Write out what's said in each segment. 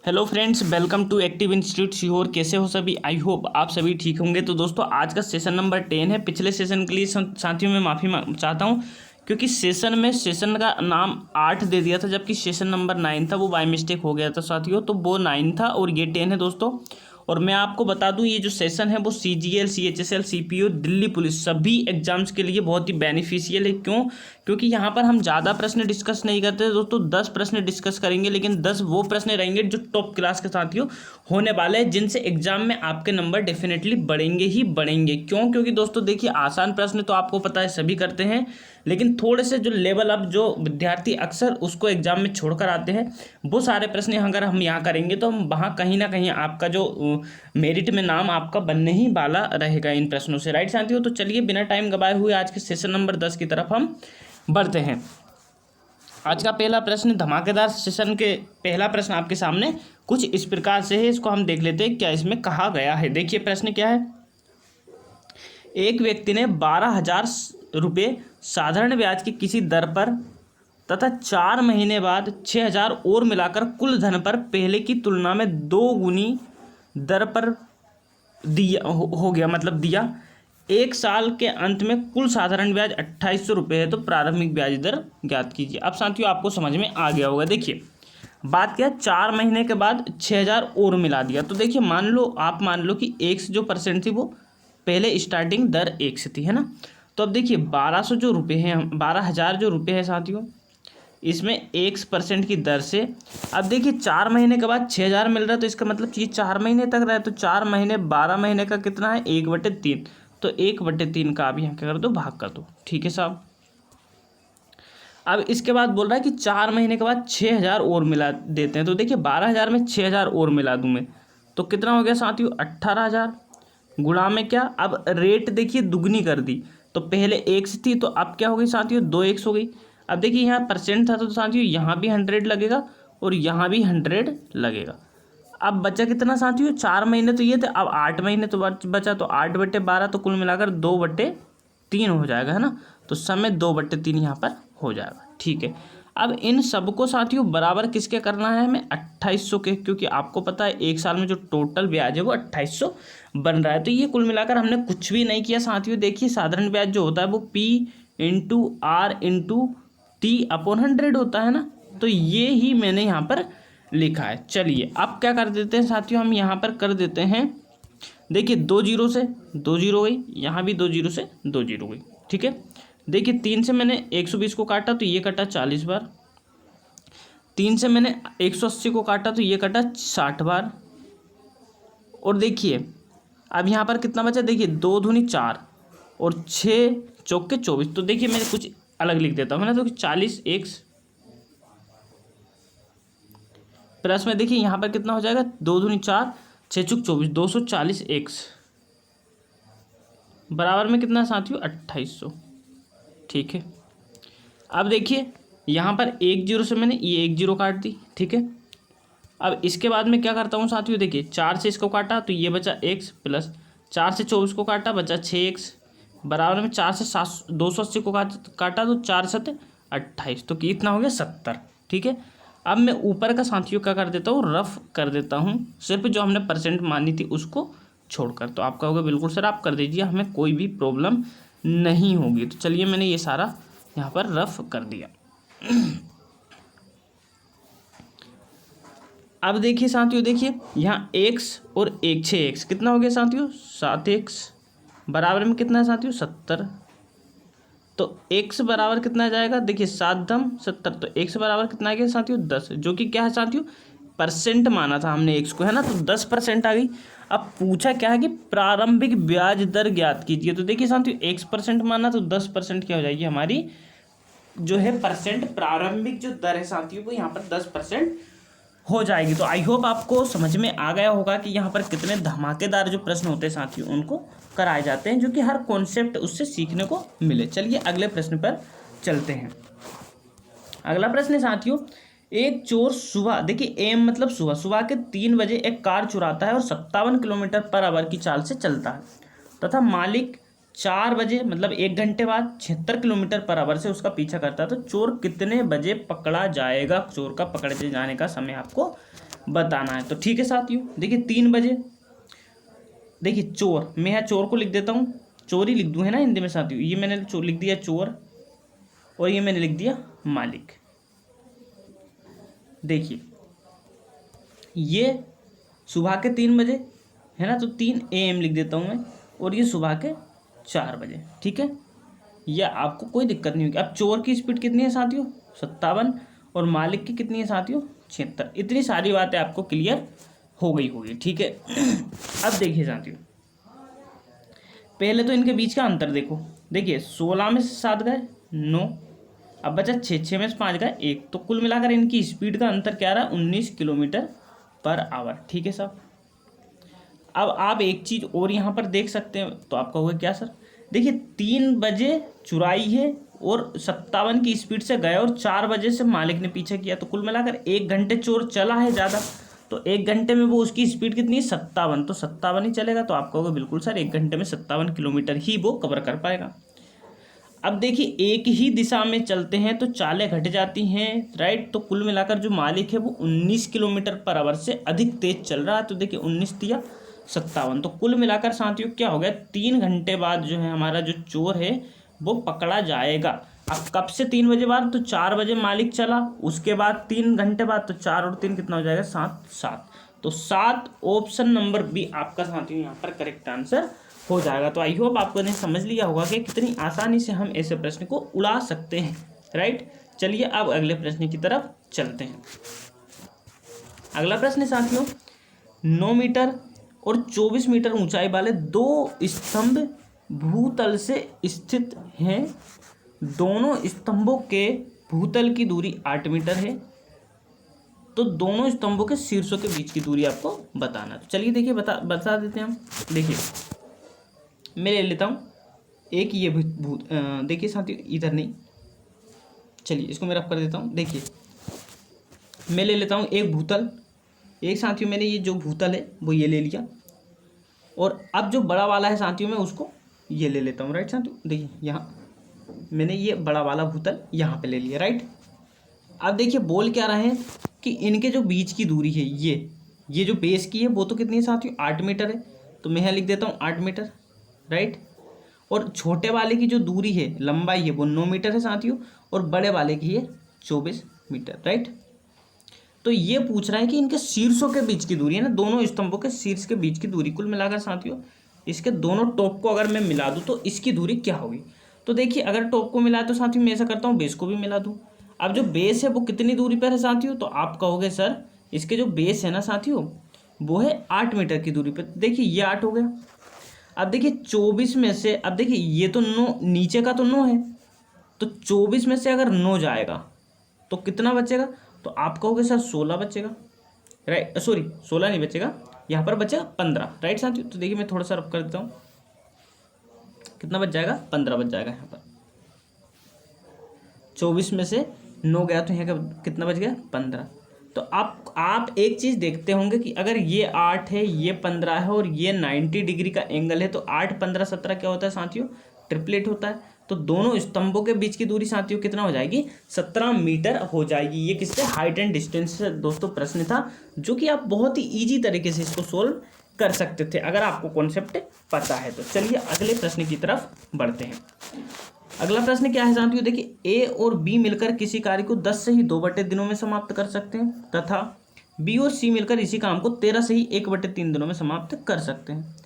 Hello friends, welcome to active institute Sehore. कैसे हो सभी? आई होप आप सभी ठीक होंगे। तो दोस्तों, आज का सेशन नंबर 10 है। पिछले सेशन के लिए साथियों मैं माफ़ी चाहता हूँ, क्योंकि सेशन का नाम 8 दे दिया था, जबकि सेशन नंबर 9 था। वो बाय मिस्टेक हो गया था साथियों। तो वो 9 था और ये 10 है दोस्तों। और मैं आपको बता दूं, ये जो सेशन है वो CGL, CHSL, CPO, Delhi police सभी एग्जाम्स के लिए बहुत ही बेनिफिशियल है। क्यों? क्योंकि यहाँ पर हम ज़्यादा प्रश्न डिस्कस नहीं करते दोस्तों। 10 प्रश्न डिस्कस करेंगे, लेकिन 10 वो प्रश्न रहेंगे जो टॉप क्लास के साथियों होने वाले हैं, जिनसे एग्जाम में आपके नंबर डेफिनेटली बढ़ेंगे ही बढ़ेंगे। क्यों? क्योंकि दोस्तों देखिए, आसान प्रश्न तो आपको पता है सभी करते हैं, लेकिन थोड़े से जो लेवल अप जो विद्यार्थी अक्सर उसको एग्जाम में छोड़कर आते हैं, वो सारे प्रश्न अगर हम यहाँ करेंगे तो हम वहाँ कहीं ना कहीं आपका जो मेरिट में नाम आपका बनने ही वाला रहेगा इन प्रश्नों से। राइट साथियों? तो चलिए बिना टाइम गवाए हुए आज के सेशन नंबर 10 की तरफ हम बढ़ते हैं। आज का पहला प्रश्न धमाकेदार सेशन के पहला प्रश्न आपके सामने कुछ इस प्रकार से है। इसको हम देख लेते हैं क्या इसमें कहा गया है। देखिए प्रश्न क्या है। एक व्यक्ति ने 12,000 रुपये साधारण ब्याज की किसी दर पर तथा 4 महीने बाद 6,000 और मिलाकर कुल धन पर पहले की तुलना में 2 गुनी दर पर दिया हो गया, मतलब दिया। एक साल के अंत में कुल साधारण ब्याज 2,800 रुपये है, तो प्रारंभिक ब्याज दर ज्ञात कीजिए। अब साथियों आपको समझ में आ गया होगा। देखिए बात क्या, 4 महीने के बाद 6,000 और मिला दिया। तो देखिए आप मान लो कि 1 से जो परसेंट थी वो पहले स्टार्टिंग दर 1 से थी, है ना। तो अब देखिए 1200 जो रुपये हैं, 12,000 जो रुपये है साथियों, इसमें 1% की दर से अब देखिए 4 महीने के बाद 6,000 मिल रहा है, तो इसका मतलब ये 4 महीने तक रहा है। तो 4 महीने 12 महीने का कितना है? 1/3। तो 1/3 का आप यहाँ क्या कर दो, भाग कर दो। ठीक है साहब। अब इसके बाद बोल रहा है कि 4 महीने के बाद 6,000 और मिला देते हैं। तो देखिए 12,000 में 6,000 और मिला दूँ मैं, तो कितना हो गया साथियों? 18,000। गुणा में क्या, अब रेट देखिए दुगनी कर दी। तो पहले 1 से थी, तो अब क्या हो गई साथियों? 2x हो गई। अब देखिए यहाँ परसेंट था, तो साथियों यहाँ भी 100 लगेगा और यहाँ भी 100 लगेगा। अब बचा कितना साथियों? 4 महीने तो ये थे, अब 8 महीने तो बचा। तो 8/12, तो कुल मिलाकर 2/3 हो जाएगा, है ना। तो समय 2/3 यहाँ पर हो जाएगा। ठीक है। अब इन सबको साथियों बराबर किसके करना है हमें? 2,800 के, क्योंकि आपको पता है एक साल में जो टोटल ब्याज है वो 2,800 बन रहा है। तो ये कुल मिलाकर हमने कुछ भी नहीं किया साथियों। देखिए साधारण ब्याज जो होता है वो P/R/T/100 होता है ना। तो ये ही मैंने यहाँ पर लिखा है। चलिए अब क्या कर देते हैं साथियों, हम यहाँ पर कर देते हैं। देखिए 2 जीरो से 2 जीरो गई, यहाँ भी 2 जीरो से 2 जीरो गई। ठीक है। देखिए 3 से मैंने 120 को काटा, तो ये कटा 40 बार। 3 से मैंने 180 को काटा, तो ये कटा 60 बार। और देखिए अब यहाँ पर कितना बचा? देखिए 2 दूनी 4 और 6 चौके 24। तो देखिए मैं कुछ अलग लिख देता हूँ ना, तो 40x प्लस में देखिए यहाँ पर कितना हो जाएगा? 2 दूनी 4, 6 चौक 24, 240x बराबर में कितना साथियों? 2,800। ठीक है। अब देखिए यहाँ पर 1 जीरो से मैंने ये 1 जीरो काट दी। ठीक है। अब इसके बाद में क्या करता हूँ साथियों, देखिए 4 से इसको काटा, तो ये बचा x, प्लस 4 से 24 को काटा, बचा 6x, बराबर में 4 से 280 को काटा, तो 4 7 28, तो कितना हो गया? 70। ठीक है। अब मैं ऊपर का साथियों क्या कर देता हूँ? रफ कर देता हूँ, सिर्फ जो हमने परसेंट मानी थी उसको छोड़कर। तो आपका होगा बिल्कुल सर आप कर दीजिए, हमें कोई भी प्रॉब्लम नहीं होगी। तो चलिए मैंने ये सारा यहाँ पर रफ कर दिया। अब देखिए साथियों, देखिए यहाँ x और 6x कितना हो गया साथियों? 7x बराबर में कितना है साथियों? 70। तो x बराबर कितना आ जाएगा? देखिए 7×70, तो x बराबर कितना आ गया साथियों? 10, जो कि क्या है साथियों? परसेंट माना था हमने x को, है ना। तो 10% आ गई। अब पूछा क्या है कि प्रारंभिक ब्याज दर ज्ञात कीजिए। तो देखिए साथियों 1% माना, तो 10% क्या हो जाएगी हमारी जो है परसेंट प्रारंभिक जो दर है साथियों, वो यहाँ पर 10% हो जाएगी। तो आई होप आपको समझ में आ गया होगा कि यहाँ पर कितने धमाकेदार जो प्रश्न होते हैं साथियों उनको कराए जाते हैं, जो कि हर कॉन्सेप्ट उससे सीखने को मिले। चलिए अगले प्रश्न पर चलते हैं। अगला प्रश्न है साथियों, एक चोर सुबह, देखिए एम मतलब सुबह के 3 बजे एक कार चुराता है और 57 किलोमीटर/आवर की चाल से चलता है, तथा मालिक 4 बजे मतलब 1 घंटे बाद 76 किलोमीटर/आवर से उसका पीछा करता है। तो चोर कितने बजे पकड़ा जाएगा? चोर का पकड़े जाने का समय आपको बताना है। तो ठीक है साथियों, देखिए 3 बजे, देखिए चोर, मैं यहाँ चोर को लिख देता हूँ, चोर ही लिख दूँ है ना हिंदी में साथियों। ये मैंने लिख दिया चोर, और ये मैंने लिख दिया मालिक। देखिए ये सुबह के 3 बजे है ना, तो 3 AM लिख देता हूँ मैं, और ये सुबह के 4 बजे। ठीक है, यह आपको कोई दिक्कत नहीं होगी। अब चोर की स्पीड कितनी है साथियों? 57, और मालिक की कितनी है साथियों? 76। इतनी सारी बातें आपको क्लियर हो गई होगी। ठीक है, अब देखिए साथियों, पहले तो इनके बीच का अंतर देखो। देखिए 16 में से 7 गए 9, अब बचा 6, 6 में से 5 गए 1, तो कुल मिलाकर इनकी स्पीड का अंतर क्या रहा? 19 किलोमीटर पर आवर। ठीक है साहब, अब आप एक चीज़ और यहाँ पर देख सकते हैं, तो आप कहोगे क्या सर? देखिए 3 बजे चुराई है और 57 की स्पीड से गए, और 4 बजे से मालिक ने पीछे किया, तो कुल मिलाकर 1 घंटे चोर चला है ज़्यादा, तो 1 घंटे में वो उसकी स्पीड कितनी है? 57, तो 57 ही चलेगा। तो आप कहोगे बिल्कुल सर, 1 घंटे में 57 किलोमीटर ही वो कवर कर पाएगा। अब देखिए एक ही दिशा में चलते हैं तो चालें घट जाती हैं, राइट। तो कुल मिलाकर जो मालिक है वो 19 किलोमीटर पर आवर से अधिक तेज चल रहा है। तो देखिए 19 दिया 57, तो कुल मिलाकर साथियों क्या हो गया? 3 घंटे बाद जो है हमारा जो चोर है वो पकड़ा जाएगा। अब कब से 3 बजे बाद? तो 4 बजे मालिक चला, उसके बाद 3 घंटे बाद, तो 4 और 3 कितना हो जाएगा? 7, 7। तो 7 ऑप्शन नंबर बी आपका साथियों यहाँ पर करेक्ट आंसर हो जाएगा। तो आई होप आपको ने समझ लिया होगा कि कितनी आसानी से हम ऐसे प्रश्न को उड़ा सकते हैं, राइट। चलिए अब अगले प्रश्न की तरफ चलते हैं। अगला प्रश्न साथियों, 9 मीटर और 24 मीटर ऊंचाई वाले 2 स्तंभ भूतल से स्थित हैं। दोनों स्तंभों के भूतल की दूरी 8 मीटर है। तो दोनों स्तंभों के शीर्षों के बीच की दूरी आपको बताना। तो चलिए देखिए बता देते हैं हम। देखिए मैं ले लेता हूँ एक ये देखिए साथियों, इधर नहीं, चलिए इसको मैं रफ कर देता हूँ। देखिए मैं ले लेता हूँ एक भूतल, एक साथियों मैंने ये जो भूतल है वो ये ले लिया, और अब जो बड़ा वाला है साथियों मैं उसको ये ले लेता हूँ, राइट साथियों। देखिए यहाँ मैंने ये बड़ा वाला भूतल यहाँ पे ले लिया, राइट। अब देखिए बोल क्या रहे हैं कि इनके जो बीच की दूरी है ये जो बेस की है वो तो कितनी है साथियों? 8 मीटर है। तो मैं यहाँ लिख देता हूँ 8 मीटर, राइट। और छोटे वाले की जो दूरी है, लंबाई है, वो 9 मीटर है साथियों, और बड़े वाले की है 24 मीटर, राइट। तो ये पूछ रहा है कि इनके शीर्षों के बीच की दूरी है ना, दोनों स्तंभों के शीर्ष के बीच की दूरी, कुल मिलाकर साथियों इसके दोनों टॉप को अगर मैं मिला दूँ तो इसकी दूरी क्या होगी? तो देखिए अगर टॉप को मिला तो साथियों मैं ऐसा करता हूँ बेस को भी मिला दूँ। अब जो बेस है वो कितनी दूरी पर है साथियों? तो आप कहोगे सर इसके जो बेस है ना साथियों वो है 8 मीटर की दूरी पर। देखिए ये 8 हो गया। अब देखिए 24 में से, अब देखिए ये तो 9, नीचे का तो 9 है, तो 24 में से अगर 9 जाएगा तो कितना बचेगा? तो आप कहोगे सर 16 बचेगा, राइट। सॉरी 16 नहीं बचेगा, यहाँ पर बचेगा 15, राइट साथियों। तो देखिए मैं थोड़ा सा रफ कर देता हूँ, कितना बच जाएगा? 15 बच जाएगा यहाँ पर। 24 में से 9 गया तो यहाँ का कितना बच गया? 15। तो आप एक चीज़ देखते होंगे कि अगर ये 8 है, ये 15 है, और ये 90 डिग्री का एंगल है, तो 8, 15, 17 क्या होता है साथियों? ट्रिपलेट होता है। तो दोनों स्तंभों के बीच की दूरी साथियों कितना हो जाएगी? 17 मीटर हो जाएगी। ये किससे? हाइट एंड डिस्टेंस से दोस्तों प्रश्न था, जो कि आप बहुत ही ईजी तरीके से इसको सोल्व कर सकते थे अगर आपको कॉन्सेप्ट पता है। तो चलिए अगले प्रश्न की तरफ बढ़ते हैं। अगला प्रश्न क्या है साथियों? देखिए ए और बी मिलकर किसी कार्य को 10 से ही 2/3 दिनों में समाप्त कर सकते हैं, तथा बी और सी मिलकर इसी काम को 13 से ही 1/3 दिनों में समाप्त कर सकते हैं।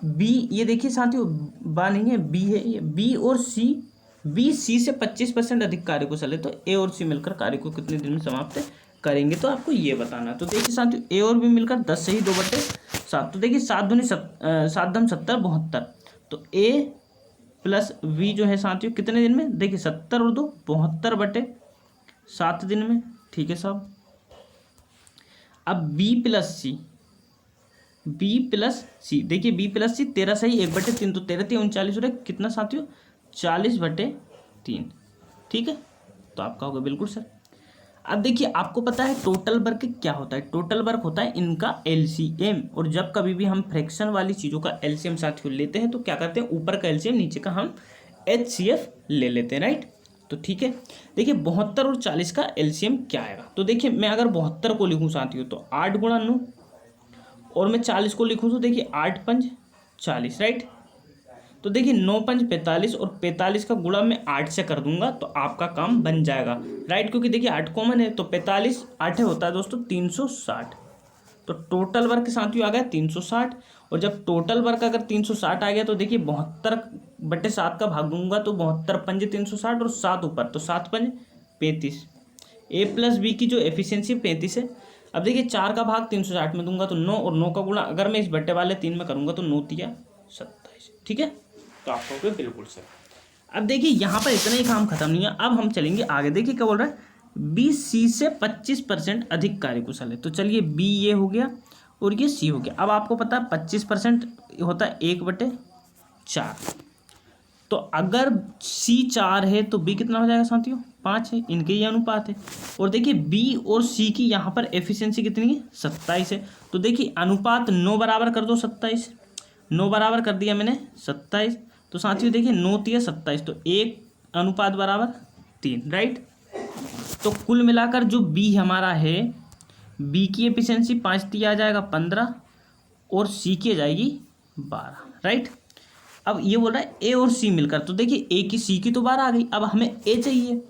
बी, ये देखिए साथियों बा नहीं है, बी है ये। बी और सी, बी सी से 25% अधिक कार्य को चले, तो ए और सी मिलकर कार्य को कितने दिन में समाप्त करेंगे? तो आपको ये बताना। तो देखिए साथियों ए और बी मिलकर 10 से ही 2/7, तो देखिए 7 दूनी 7 दम 70, 72। तो ए प्लस वी जो है साथियों कितने दिन में? देखिए 70 और 2 72/7 दिन में, ठीक है साहब। अब बी प्लस सी, देखिए बी प्लस सी 13 से ही 1/3, तो 13 3 39 हो रहा है, कितना साथियों? 40/3, ठीक है। तो आप कहोगे बिल्कुल सर। अब देखिए आपको पता है टोटल वर्क क्या होता है? टोटल वर्क होता है इनका एलसीएम, और जब कभी भी हम फ्रैक्शन वाली चीज़ों का एलसीएम साथियों लेते हैं तो क्या करते हैं? ऊपर का एलसीएम, नीचे का हम एचसीएफ ले लेते हैं, राइट। तो ठीक है, देखिए 72 और 40 का एलसीएम क्या आएगा। तो देखिए मैं अगर 72 को लिखूँ साथियों तो 8 गुणा 9, और मैं 40 को लिखूँ तो देखिए 8 पंज 40, राइट। तो देखिए 9 पंज 45, और 45 का गुणा मैं 8 से कर दूंगा तो आपका काम बन जाएगा, राइट। क्योंकि देखिए 8 कॉमन है, तो 45 8 होता है दोस्तों 360। तो टोटल वर्क साथियों आ गया 360, और जब टोटल वर्क अगर 360 आ गया तो देखिए 72/7 का भाग दूंगा तो 72 पंज 360, और 7 ऊपर तो 7 पंज 35। ए प्लस बी की जो एफिशिएंसी 35 है। अब देखिए 4 का भाग 360 में दूंगा तो 9, और 9 का गुणा अगर मैं इस बट्टे वाले 3 में करूंगा तो 9 तिया 27, ठीक है। तो आप कहोगे बिल्कुल सर। अब देखिए यहाँ पर इतना ही काम खत्म नहीं है, अब हम चलेंगे आगे। देखिए क्या बोल रहा है, बी सी से 25% अधिक कार्यकुशल है। तो चलिए बी ये हो गया और ये सी हो गया। अब आपको पता है 25% होता है 1/4। तो अगर सी 4 है तो बी कितना हो जाएगा साथियों, 5 है। इनके ये अनुपात है। और देखिए बी और सी की यहाँ पर एफिशिएंसी कितनी है, 27 है। तो देखिए अनुपात 9 बराबर कर दो 27, 9 बराबर कर दिया मैंने 27। तो साथियों देखिए 9 तिया 27, तो 1 अनुपात बराबर 3, राइट। तो कुल मिलाकर जो बी हमारा है, बी की एफिशिएंसी 5 तिया आ जाएगा 15, और सी की आ जाएगी 12, राइट। अब ये बोल रहा है ए और सी मिलकर, तो देखिए ए की सी की तो 12 आ गई, अब हमें ए चाहिए।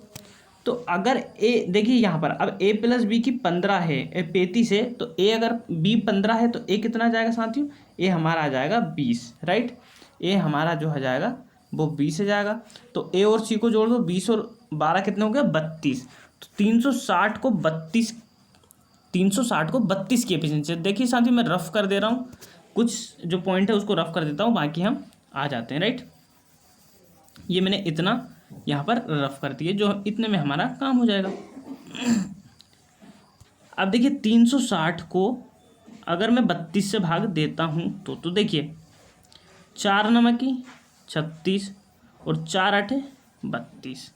तो अगर ए देखिए यहाँ पर अब ए प्लस बी की 15 है, 35 है, तो ए अगर बी 15 है तो ए कितना आ जाएगा साथियों, ए हमारा आ जाएगा 20, राइट। ए हमारा जो हो जाएगा वो 20 हो जाएगा। तो ए और सी को जोड़ दो, 20 और 12 कितने हो गया, 32। तो 360 को 32 की एफिशिएंसी। देखिए साथियों मैं रफ कर दे रहा हूँ, कुछ जो पॉइंट है उसको रफ कर देता हूँ, बाकी हम आ जाते हैं, राइट। ये मैंने इतना यहाँ पर रफ कर दिया, जो इतने में हमारा काम हो जाएगा। अब देखिए 360 को अगर मैं 32 से भाग देता हूँ तो देखिए 4 नमकी 36, और 4 8 32।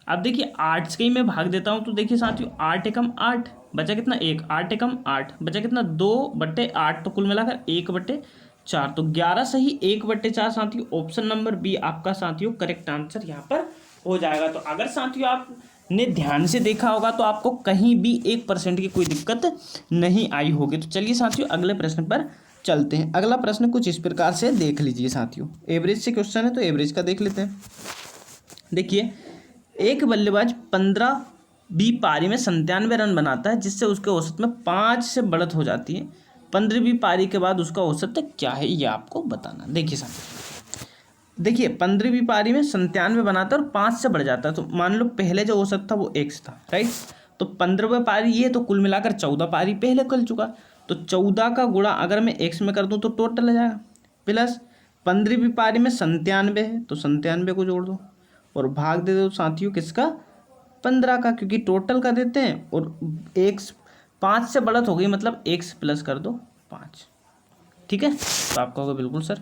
अब देखिए 8 से ही मैं भाग देता हूँ तो देखिए साथियों 8 एकम 8 बचा कितना 1, 8 एकम 8 बचा कितना 2/8। तो कुल मिलाकर 1/4। तो 11 सही 1/4 साथियों, ऑप्शन नंबर बी आपका साथियों करेक्ट आंसर यहाँ पर हो जाएगा। तो अगर साथियों आपने ध्यान से देखा होगा तो आपको कहीं भी 1% की कोई दिक्कत नहीं आई होगी। तो चलिए साथियों अगले प्रश्न पर चलते हैं। अगला प्रश्न कुछ इस प्रकार से देख लीजिए साथियों, एवरेज से क्वेश्चन है तो एवरेज का देख लेते हैं। देखिए एक बल्लेबाज 15वीं पारी में 97 रन बनाता है, जिससे उसके औसत में 5 से बढ़त हो जाती है। 15वीं पारी के बाद उसका औसत क्या है, ये आपको बताना। देखिए साथियों, देखिए 15वीं पारी में 97 बनाता है और 5 से बढ़ जाता है। तो मान लो पहले जो औसत था वो x था, राइट। तो 15वीं पारी ये, तो कुल मिलाकर 14 पारी पहले कर चुका। तो 14 का गुणा अगर मैं x में कर दूँ तो टोटल आ जाएगा, प्लस 15वीं पारी में 97 है तो 97 को जोड़ दो, और भाग दे दो साथियों किसका, 15 का, क्योंकि टोटल का देते हैं। और x 5 से बढ़त हो गई, मतलब x प्लस कर दो 5, ठीक है। तो आपका होगा बिल्कुल सर।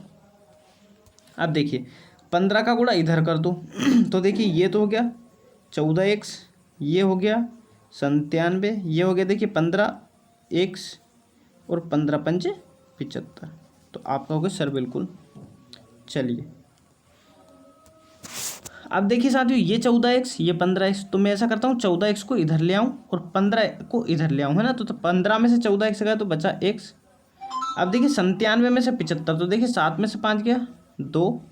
अब देखिए 15 का गुणा इधर कर दो तो देखिए ये तो हो गया 14x, ये हो गया 97, ये हो गया देखिए 15x, और 15 पंजे 75। तो आपका होगा सर बिल्कुल। चलिए अब देखिए साथियों ये 14x, ये 15x, तो मैं ऐसा करता हूँ 14x को इधर ले आऊँ और 15 को इधर ले आऊँ, है ना। तो 15 में से 14x गया तो बचा x। अब देखिए 97 में से 75, तो देखिए 7 में से 5 गया 2,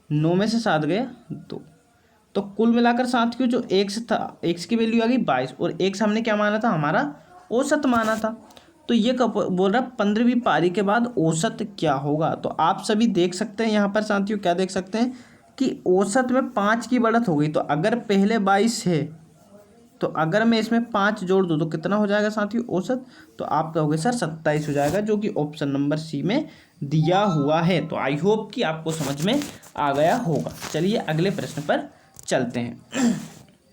9 में से 7 गया 2। तो कुल मिलाकर साथियों जो x था, x की वैल्यू आ गई 22, और x हमने क्या माना था, हमारा औसत माना था। तो ये कब बोल रहा है 15वीं पारी के बाद औसत क्या होगा। तो आप सभी देख सकते हैं यहाँ पर साथियों, क्या देख सकते हैं कि औसत में 5 की बढ़त हो गई। तो अगर पहले 22 है तो अगर मैं इसमें 5 जोड़ दूँ तो कितना हो जाएगा साथियों औसत, तो आप कहोगे सर 27 हो जाएगा, जो कि ऑप्शन नंबर सी में दिया हुआ है। तो आई होप कि आपको समझ में आ गया होगा। चलिए अगले प्रश्न पर चलते हैं।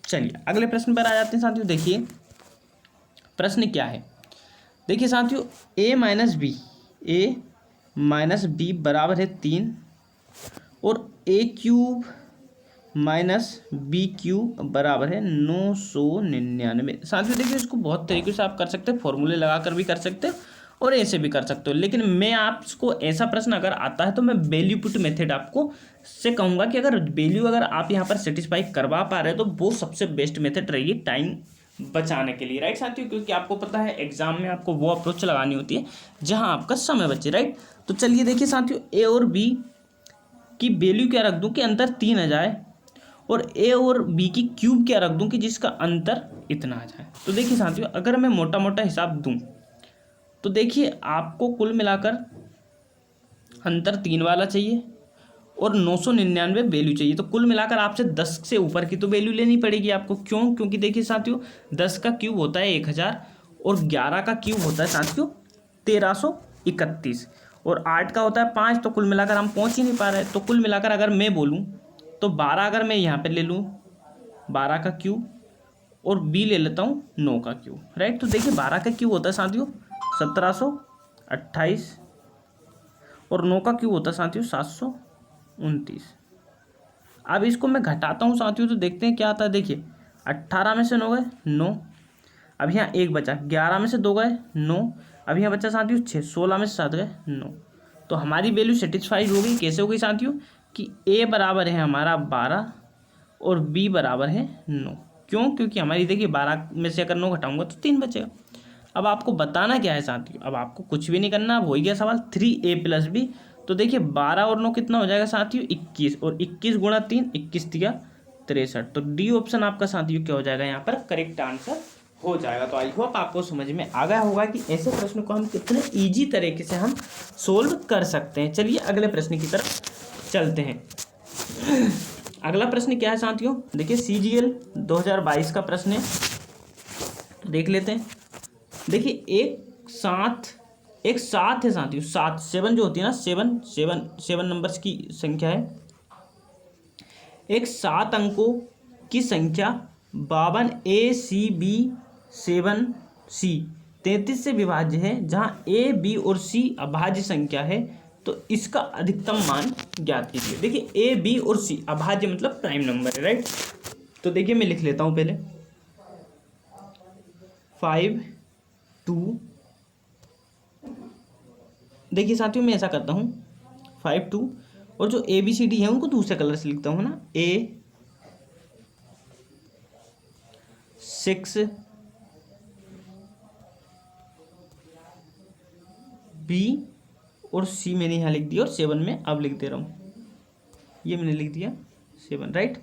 चलिए अगले प्रश्न पर आ जाते हैं साथियों। देखिए प्रश्न क्या है, देखिए साथियों a माइनस बी बराबर है 3, और a³ माइनस b³ बराबर है 999। साथियों देखिए इसको बहुत तरीके से आप कर सकते हैं, फॉर्मूले लगाकर भी कर सकते हैं और ऐसे भी कर सकते हो। लेकिन मैं आपको ऐसा प्रश्न अगर आता है तो मैं वैल्यू पुट मेथड आपको से कहूँगा कि अगर वैल्यू अगर आप यहाँ पर सेटिस्फाई करवा पा रहे हो तो वो सबसे बेस्ट मेथड रहेगी टाइम बचाने के लिए, राइट साथियों। क्योंकि आपको पता है एग्जाम में आपको वो अप्रोच लगानी होती है जहाँ आपका समय बचे, राइट। तो चलिए देखिए साथियों, ए और बी की वैल्यू क्या रख दूँ कि अंतर 3 आ जाए, और ए और बी की क्यूब क्या रख दूँ कि जिसका अंतर इतना आ जाए। तो देखिए साथियों, अगर मैं मोटा मोटा हिसाब दूँ तो देखिए आपको कुल मिलाकर अंतर 3 वाला चाहिए और 999 वैल्यू चाहिए। तो कुल मिलाकर आपसे 10 से ऊपर की तो वैल्यू लेनी पड़ेगी आपको। क्यों? क्योंकि देखिए साथियों, 10 का क्यूब होता है 1000 और 11 का क्यूब होता है साथियों 1331 और 8 का होता है 5। तो कुल मिलाकर हम पहुंच ही नहीं पा रहे। तो कुल मिलाकर अगर मैं बोलूं तो 12 अगर मैं यहाँ पर ले लूँ 12 का क्यूब और बी ले लेता हूँ 9 का क्यूब, राइट। तो देखिए 12 का क्यूब होता है साथियों 1728 और 9 का क्यूब होता है साथियों 729। अब इसको मैं घटाता हूँ साथियों तो देखते हैं क्या आता है। देखिए 18 में से 9 गए 9, अब यहाँ 1 बचा, 11 में से 2 गए 9, अब यहाँ बचा साथियों 6, 16 में से 7 गए 9। तो हमारी वैल्यू सेटिस्फाइड हो गई। कैसे हो गई साथियों कि ए बराबर है हमारा 12 और बी बराबर है 9। क्यों? क्योंकि हमारी देखिए 12 में से अगर 9 घटाऊंगा तो 3 बचेगा। अब आपको बताना क्या है साथियों, अब आपको कुछ भी नहीं करना। अब हो गया सवाल 3a + b। तो देखिए 12 और 9 कितना हो जाएगा साथियों 21 और 21 गुणा 3 21 तिया 63। तो डी ऑप्शन आपका साथियों क्या हो जाएगा यहाँ पर करेक्ट आंसर हो जाएगा। तो आई होप आपको समझ में आ गया होगा कि ऐसे प्रश्न को हम कितने ईजी तरीके से हम सोल्व कर सकते हैं। चलिए अगले प्रश्न की तरफ चलते हैं। अगला प्रश्न क्या है साथियों, देखिए CGL 2022 का प्रश्न है, तो देख लेते हैं। देखिए एक साथ है साथियों, 7 जो होती है ना, 7 नंबर्स की संख्या है। एक 7 अंकों की संख्या 52 ACB 7C 33 से विभाज्य है, जहां A B और C अभाज्य संख्या है, तो इसका अधिकतम मान ज्ञात कीजिए। देखिए A B और C अभाज्य मतलब प्राइम नंबर है, राइट। तो देखिए मैं लिख लेता हूं पहले 5 2। देखिए साथियों मैं ऐसा करता हूँ 5 2 और जो ABCD है उनको दूसरे कलर से लिखता हूँ ना, A 6 B और C मैंने यहाँ लिख दिया और 7 में अब लिख दे रहा हूँ, ये मैंने लिख दिया 7, राइट।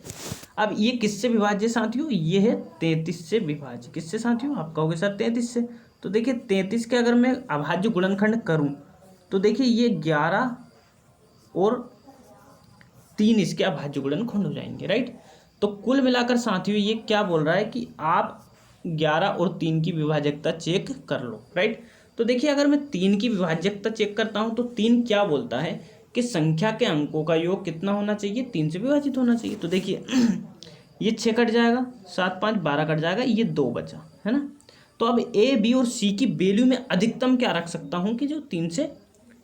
अब ये किससे विभाज्य साथियों, ये है 33 से विभाज्य। किससे साथियों, आप कहोगे सर 33 से। तो देखिए 33 के अगर मैं अभाज्य गुणनखंड करूं तो देखिए ये 11 और 3 इसके अभाज्य गुणनखंड हो जाएंगे, राइट। तो कुल मिलाकर साथियों ये क्या बोल रहा है कि आप 11 और 3 की विभाजकता चेक कर लो, राइट। तो देखिए अगर मैं 3 की विभाजकता चेक करता हूं तो 3 क्या बोलता है कि संख्या के अंकों का योग कितना होना चाहिए, 3 से विभाजित होना चाहिए। तो देखिए ये 6 कट जाएगा, 7 5 12 कट जाएगा, ये 2 बचा है ना। तो अब A B और C की वैल्यू में अधिकतम क्या रख सकता हूँ कि जो 3 से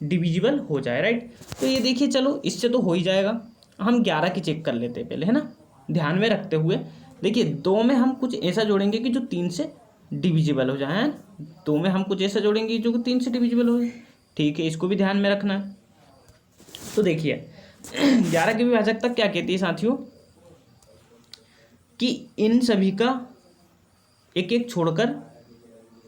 डिविजिबल हो जाए, राइट। तो ये देखिए चलो इससे तो हो ही जाएगा, हम 11 की चेक कर लेते हैं पहले, है ना, ध्यान में रखते हुए। देखिए 2 में हम कुछ ऐसा जोड़ेंगे कि जो 3 से डिविजिबल हो जाए, 2 में हम कुछ ऐसा जोड़ेंगे जो कि 3 से डिविजिबल हो जाए, ठीक है, इसको भी ध्यान में रखना है। तो देखिए 11 की विभाजकता क्या कहती है साथियों कि इन सभी का एक एक छोड़कर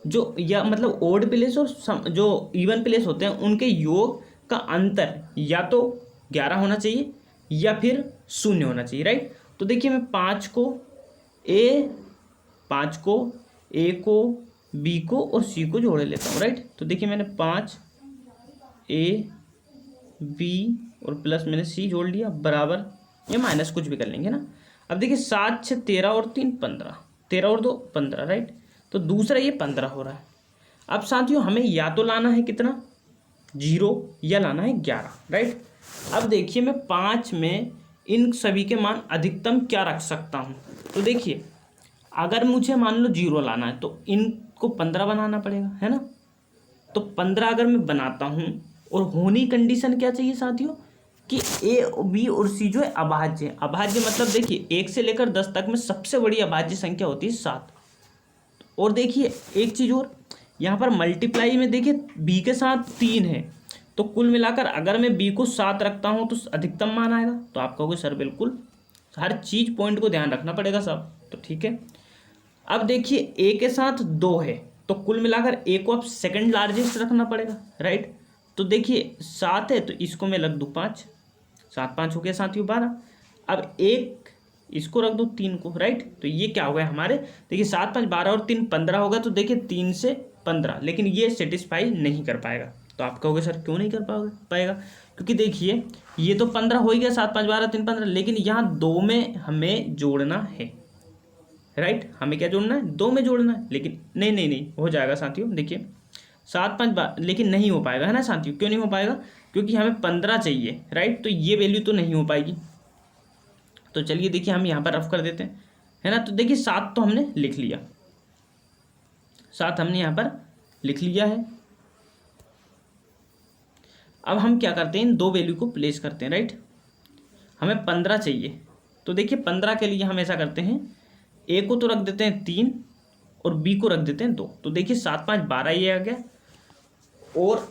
जो या मतलब ओड प्लेस और जो इवन प्लेस होते हैं उनके योग का अंतर या तो 11 होना चाहिए या फिर 0 होना चाहिए, राइट। तो देखिए मैं 5 को A को B को और C को जोड़ लेता हूँ, राइट। तो देखिए मैंने 5 A B और प्लस मैंने C जोड़ लिया बराबर, ये माइनस कुछ भी कर लेंगे ना। अब देखिए 7 6 13 और 3 15, 13 और 2 15, राइट। तो दूसरा ये 15 हो रहा है। अब साथियों हमें या तो लाना है कितना 0 या लाना है 11, राइट। अब देखिए मैं 5 में इन सभी के मान अधिकतम क्या रख सकता हूँ। तो देखिए अगर मुझे मान लो 0 लाना है तो इनको 15 बनाना पड़ेगा, है ना। तो 15 अगर मैं बनाता हूँ और होनी कंडीशन क्या चाहिए साथियों कि A B और C जो है अभाज्य है। अभाज्य मतलब देखिए 1 से लेकर 10 तक में सबसे बड़ी अभाज्य संख्या होती है 7। और देखिए एक चीज़ और, यहाँ पर मल्टीप्लाई में देखिए बी के साथ 3 है, तो कुल मिलाकर अगर मैं बी को 7 रखता हूँ तो अधिकतम मान आएगा। तो आप कहोगे सर बिल्कुल, हर चीज़ पॉइंट को ध्यान रखना पड़ेगा सब, तो ठीक है। अब देखिए ए के साथ 2 है, तो कुल मिलाकर ए को अब सेकंड लार्जेस्ट रखना पड़ेगा, राइट। तो देखिए 7 है तो इसको मैं रख दूँ 5, 7 5 हो गया साथियों 12। अब एक इसको रख दो 3 को, राइट। तो ये क्या हो गया हमारे, देखिए 7 5 12 और 3 15 होगा। तो देखिए 3 से 15, लेकिन ये सेटिस्फाई नहीं कर पाएगा। तो आप कहोगे सर क्यों नहीं कर पाएगा, क्योंकि देखिए ये तो 15 हो ही गया, 7 5 12 3 15, लेकिन यहाँ 2 में हमें जोड़ना है, राइट। हमें क्या जोड़ना है, 2 में जोड़ना है, लेकिन नहीं नहीं नहीं हो जाएगा साथियों। देखिए 7 5 लेकिन नहीं हो पाएगा, है ना साथियों। क्यों नहीं हो पाएगा, क्योंकि हमें 15 चाहिए, राइट। तो ये वैल्यू तो नहीं हो पाएगी। तो चलिए देखिए हम यहाँ पर रफ कर देते हैं, है ना। तो देखिए 7 तो हमने लिख लिया, 7 हमने यहाँ पर लिख लिया है। अब हम क्या करते हैं, इन दो वैल्यू को प्लेस करते हैं, राइट। हमें 15 चाहिए, तो देखिए 15 के लिए हम ऐसा करते हैं, ए को तो रख देते हैं 3 और बी को रख देते हैं 2। तो देखिए 7 5 12 ये आ गया, और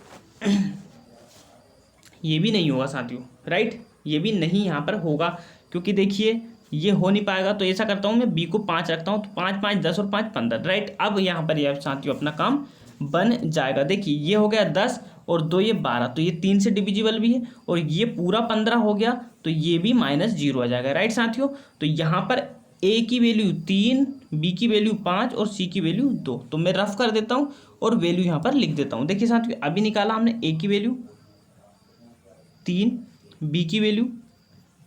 ये भी नहीं होगा साथियों, राइट। ये भी नहीं यहाँ पर होगा, क्योंकि देखिए ये हो नहीं पाएगा। तो ऐसा करता हूँ मैं बी को 5 रखता हूँ, तो 5 5 10 और 5 15, राइट। अब यहाँ पर यह साथियों अपना काम बन जाएगा। देखिए ये हो गया 10 और 2 ये 12, तो ये 3 से डिविजिबल भी है, और ये पूरा 15 हो गया, तो ये भी -0 आ जाएगा, राइट साथियों। तो यहाँ पर ए की वैल्यू 3, बी की वैल्यू 5 और सी की वैल्यू 2। तो मैं रफ कर देता हूँ और वैल्यू यहाँ पर लिख देता हूँ। देखिए साथियों अभी निकाला हमने, ए की वैल्यू 3, बी की वैल्यू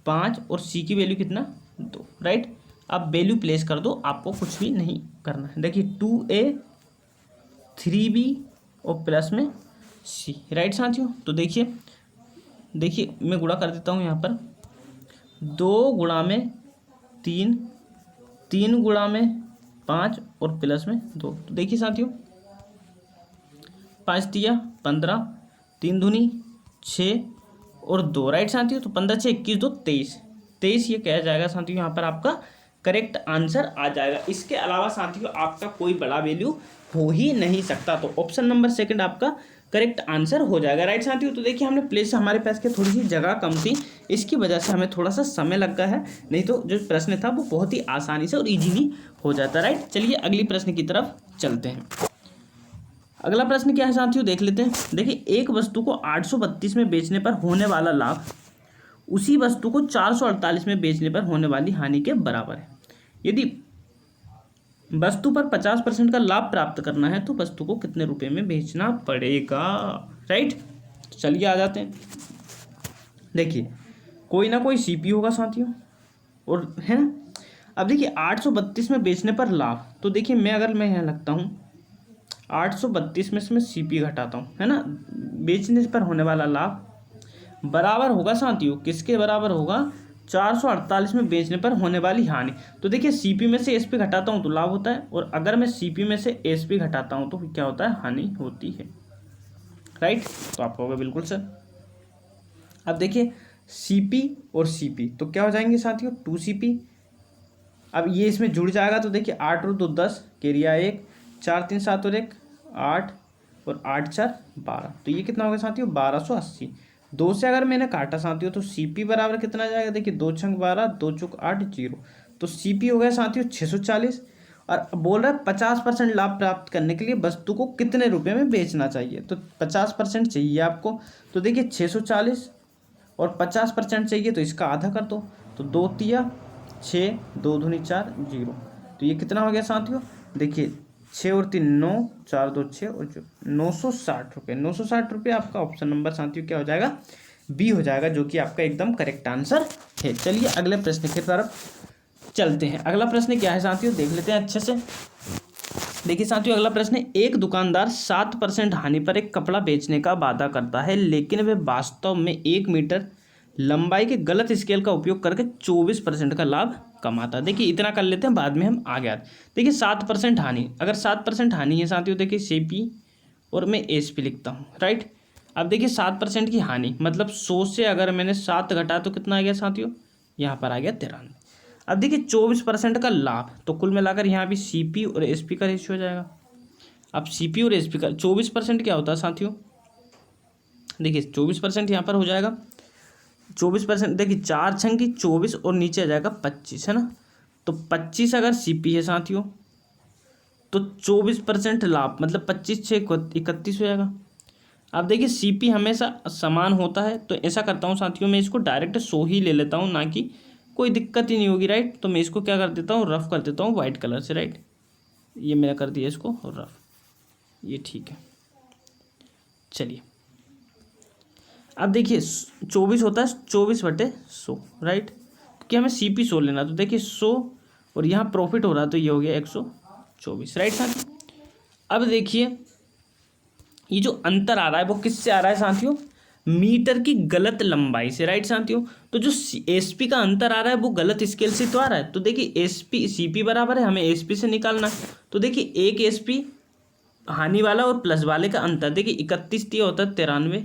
5 और सी की वैल्यू कितना 2, राइट। अब वैल्यू प्लेस कर दो, आपको कुछ भी नहीं करना है। देखिए 2a 3b और प्लस में c, राइट साथियों। तो देखिए मैं गुणा कर देता हूँ यहाँ पर, 2 गुणा में 3, 3 गुणा में 5 और प्लस में 2। तो देखिए साथियों 5 तिया 15, 3 दूनी 6 और 2, राइट साथियों। तो 15 6 21 2 23, 23 ये कहा जाएगा साथियों, यहाँ पर आपका करेक्ट आंसर आ जाएगा। इसके अलावा साथियों आपका कोई बड़ा वैल्यू हो ही नहीं सकता। तो ऑप्शन नंबर सेकंड आपका करेक्ट आंसर हो जाएगा, राइट साथियों। तो देखिए हमने प्लेस, हमारे पास के थोड़ी सी जगह कम थी, इसकी वजह से हमें थोड़ा सा समय लग गया है, नहीं तो जो प्रश्न था वो बहुत ही आसानी से और ईजीली हो जाता, राइट। चलिए अगली प्रश्न की तरफ चलते हैं। अगला प्रश्न क्या है साथियों, देख लेते हैं। देखिए एक वस्तु को 832 में बेचने पर होने वाला लाभ उसी वस्तु को 448 में बेचने पर होने वाली हानि के बराबर है। यदि वस्तु पर 50% का लाभ प्राप्त करना है तो वस्तु को कितने रुपए में बेचना पड़ेगा, राइट। चलिए आ जाते हैं। देखिए कोई ना कोई सीपी होगा साथियों, और है ना। अब देखिए 832 में बेचने पर लाभ, तो देखिए मैं यहाँ लगता हूँ 832 में से मैं सीपी घटाता हूँ, है ना। बेचने पर होने वाला लाभ बराबर होगा साथियों, किसके बराबर होगा, 448 में बेचने पर होने वाली हानि। तो देखिए सीपी में से एसपी घटाता हूँ तो लाभ होता है, और अगर मैं सीपी में से एसपी घटाता हूँ तो क्या होता है, हानि होती है, राइट। तो आप कहोगे बिल्कुल सर। अब देखिए सीपी और सीपी तो क्या हो जाएंगे साथियों, 2CP। अब ये इसमें जुड़ जाएगा, तो देखिए 8 और 2 10, केरिया 1, 4 3 7 और 1 8 और 8 4 12। तो ये कितना हो गया साथियों, 1280। 2 से अगर मैंने काटा साथियों तो सीपी बराबर कितना जाएगा, देखिए 2 छंग 12, 2 चुक 8 0। तो सीपी हो गया साथियों 640, और बोल रहा है 50% लाभ प्राप्त करने के लिए वस्तु को कितने रुपए में बेचना चाहिए। तो 50% चाहिए आपको, तो देखिए 640 और 50% चाहिए, तो इसका आधा कर दो, तो 2 तिया 6, 2 दूनी 4 0। तो ये कितना हो गया साथियों, देखिए 6 और 3 9, 4 2 6 और 960 रुपये। 960 रुपये आपका ऑप्शन नंबर साथियों क्या हो जाएगा, बी हो जाएगा, जो कि आपका एकदम करेक्ट आंसर है। चलिए अगले प्रश्न की तरफ चलते हैं। अगला प्रश्न क्या है साथियों, देख लेते हैं अच्छे से। देखिए साथियों अगला प्रश्न है, एक दुकानदार 7% हानि पर एक कपड़ा बेचने का वादा करता है, लेकिन वह वास्तव में 1 मीटर लंबाई के गलत स्केल का उपयोग करके 24% का लाभ कमाता है। देखिए इतना कर लेते हैं, बाद में हम आगे आते। देखिए 7% हानि, अगर 7% हानि है साथियों, देखिए सीपी और मैं एसपी लिखता हूँ, राइट। अब देखिए 7% की हानि मतलब 100 से अगर मैंने 7 घटा तो कितना आ गया साथियों, यहाँ पर आ गया 93। अब देखिए 24% का लाभ, तो कुल मिलाकर यहाँ भी सीपी और एसपी का रेशियो हो जाएगा। अब CPU और SP का 24% क्या होता है साथियों, देखिए 24% यहाँ पर हो जाएगा, 24% देखिए 4 छंगी 24 और नीचे आ जाएगा 25, है ना। तो 25 अगर CP है साथियों तो 24% लाभ, मतलब 25 से 31 हो जाएगा। अब देखिए CP हमेशा समान होता है, तो ऐसा करता हूँ साथियों, मैं इसको डायरेक्ट 100 ही ले लेता हूँ, ना कि कोई दिक्कत ही नहीं होगी, राइट। तो मैं इसको क्या कर देता हूँ, रफ कर देता हूँ वाइट कलर से, राइट। ये मैंने कर दिया इसको रफ, ये ठीक है। चलिए अब देखिए 24 होता है 24/100, राइट, क्योंकि हमें CP 100 लेना, तो देखिए 100 और यहाँ प्रॉफिट हो रहा, तो ये हो गया 124, राइट साथियों। अब देखिए ये जो अंतर आ रहा है वो किससे आ रहा है साथियों, मीटर की गलत लंबाई से, राइट साथियों। तो जो SP का अंतर आ रहा है वो गलत स्केल से तो आ रहा है, तो देखिए CP बराबर है, हमें SP से निकालना है। तो देखिए एक SP हानि वाला और प्लस वाले का अंतर, देखिए 31 दिया होता है 93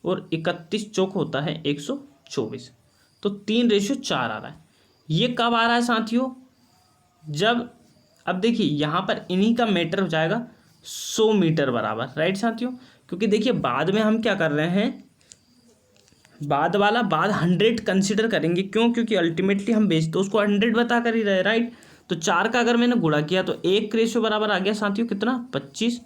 और 31 चौक होता है 124, तो 3:4 आ रहा है। ये कब आ रहा है साथियों, जब अब देखिए यहाँ पर इन्हीं का मैटर हो जाएगा 100 मीटर बराबर, राइट साथियों। क्योंकि देखिए बाद में हम क्या कर रहे हैं, बाद 100 कंसिडर करेंगे, क्यों, क्योंकि अल्टीमेटली हम बेच तो उसको 100 बता कर ही रहे, राइट। तो 4 का अगर मैंने गुणा किया तो 1 रेशियो बराबर आ गया साथियों कितना, 25।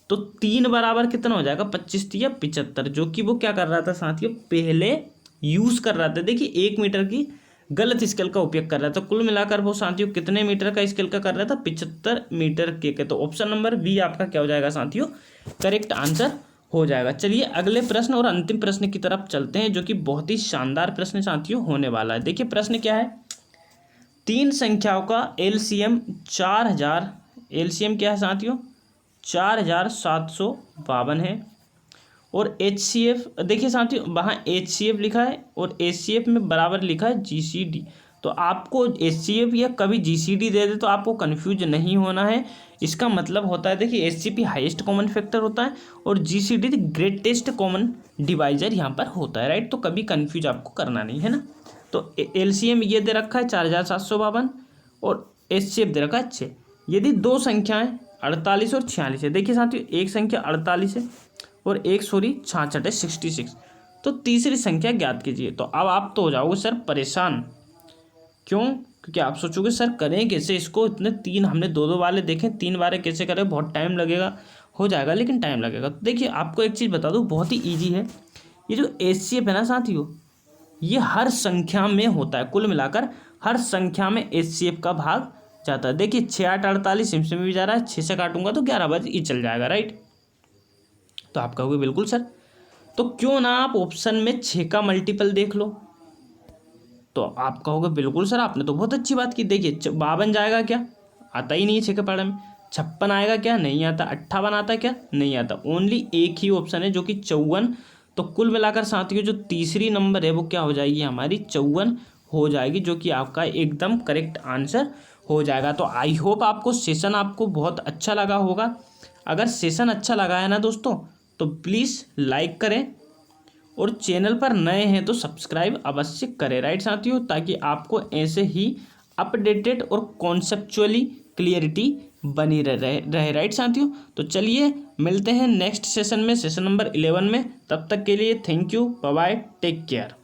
तो 3 बराबर कितना हो जाएगा, 25 या 75, जो कि वो क्या कर रहा था साथियों, पहले यूज़ कर रहा था, देखिए 1 मीटर की गलत स्केल का उपयोग कर रहा था। कुल मिलाकर वो साथियों कितने मीटर का स्केल का कर रहा था, 75 मीटर के। तो ऑप्शन नंबर बी आपका क्या हो जाएगा साथियों, करेक्ट आंसर हो जाएगा। चलिए अगले प्रश्न और अंतिम प्रश्न की तरफ चलते हैं, जो कि बहुत ही शानदार प्रश्न साथियों होने वाला है। देखिए प्रश्न क्या है, 3 संख्याओं का LCM 4000, LCM क्या है साथियों 4752 है, और HCF देखिए साथियों वहाँ HCF लिखा है और HCF में बराबर लिखा है GCD। तो आपको HCF या कभी GCD दे दे तो आपको कन्फ्यूज नहीं होना है। इसका मतलब होता है देखिए HCP हाईएस्ट कॉमन फैक्टर होता है और GCD ग्रेटेस्ट कॉमन डिवाइजर यहाँ पर होता है, राइट। तो कभी कन्फ्यूज आपको करना नहीं है ना। तो LCM ये दे रखा है 4752 और HCF दे रखा है 6। यदि दो संख्याएँ 48 और 46 है, देखिए साथियों एक संख्या 48 है और एक 66 है 66, तो तीसरी संख्या ज्ञात कीजिए। तो अब आप तो हो जाओगे सर परेशान, क्यों, क्योंकि आप सोचोगे सर करें कैसे इसको, इतने 3 हमने 2-2 वाले देखे, 3 बारे कैसे करें, बहुत टाइम लगेगा, हो जाएगा लेकिन टाइम लगेगा। तो देखिए आपको एक चीज़ बता दूँ, बहुत ही ईजी है। ये जो HCF है ना साथियों, ये हर संख्या में होता है, कुल मिलाकर हर संख्या में HCF का भाग जाता है। देखिए 6 8 48 इसमें भी जा रहा है, 6 से काटूंगा तो 11 बजे ये चल जाएगा, राइट। तो आप कहोगे बिल्कुल सर, तो क्यों ना आप ऑप्शन में 6 का मल्टीपल देख लो। तो आप कहोगे बिल्कुल सर आपने तो बहुत अच्छी बात की। देखिए 52 जाएगा क्या, आता ही नहीं है 6 के पढ़े में। 56 आएगा क्या, नहीं आता। 58 आता क्या, नहीं आता। ओनली एक ही ऑप्शन है जो कि 54। तो कुल मिलाकर साथियों जो तीसरी नंबर है वो क्या हो जाएगी, हमारी 54 हो जाएगी, जो कि आपका एकदम करेक्ट आंसर हो जाएगा। तो आई होप आपको सेशन आपको बहुत अच्छा लगा होगा। अगर सेशन अच्छा लगा है ना दोस्तों, तो प्लीज़ लाइक करें और चैनल पर नए हैं तो सब्सक्राइब अवश्य करें, राइट साथियों, ताकि आपको ऐसे ही अपडेटेड और कॉन्सेप्चुअली क्लियरिटी बनी रहे, राइट साथियों। तो चलिए मिलते हैं नेक्स्ट सेशन में, सेशन नंबर 11 में। तब तक के लिए thank you, bye bye, take care.